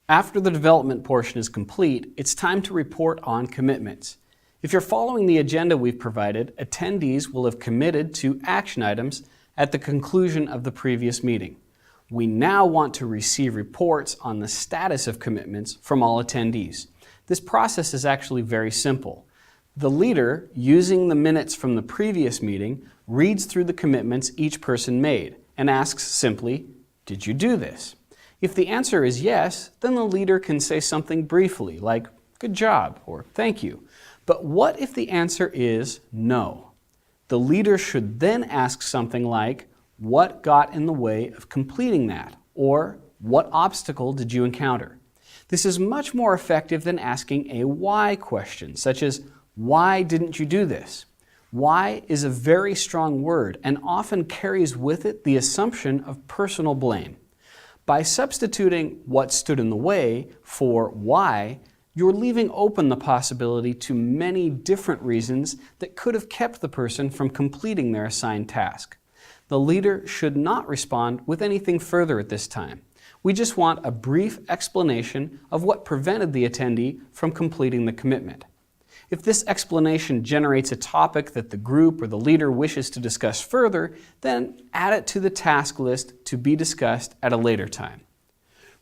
After the development portion is complete, it's time to report on commitments. If you're following the agenda we've provided, attendees will have committed to action items at the conclusion of the previous meeting. We now want to receive reports on the status of commitments from all attendees. This process is actually very simple. The leader, using the minutes from the previous meeting, reads through the commitments each person made and asks simply, "Did you do this?" If the answer is yes, then the leader can say something briefly like, "Good job," or "Thank you." But what if the answer is no? The leader should then ask something like, "What got in the way of completing that?" or "What obstacle did you encounter?" This is much more effective than asking a why question, such as, "Why didn't you do this?" Why is a very strong word and often carries with it the assumption of personal blame. By substituting "what stood in the way" for "why," you're leaving open the possibility to many different reasons that could have kept the person from completing their assigned task. The leader should not respond with anything further at this time. We just want a brief explanation of what prevented the attendee from completing the commitment. If this explanation generates a topic that the group or the leader wishes to discuss further, then add it to the task list to be discussed at a later time.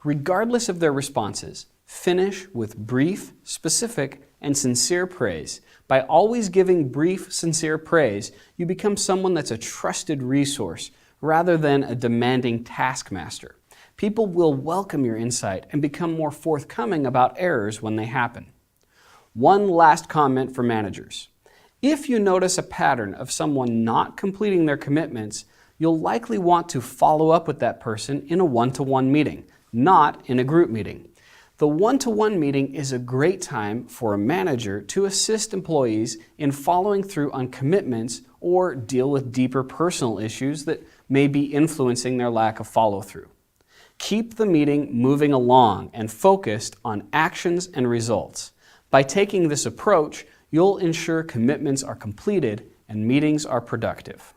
Regardless of their responses, finish with brief, specific, and sincere praise. By always giving brief, sincere praise, you become someone that's a trusted resource rather than a demanding taskmaster. People will welcome your insight and become more forthcoming about errors when they happen. One last comment for managers. If you notice a pattern of someone not completing their commitments, you'll likely want to follow up with that person in a one-to-one meeting, not in a group meeting. The one-to-one meeting is a great time for a manager to assist employees in following through on commitments or deal with deeper personal issues that may be influencing their lack of follow-through. Keep the meeting moving along and focused on actions and results. By taking this approach, you'll ensure commitments are completed and meetings are productive.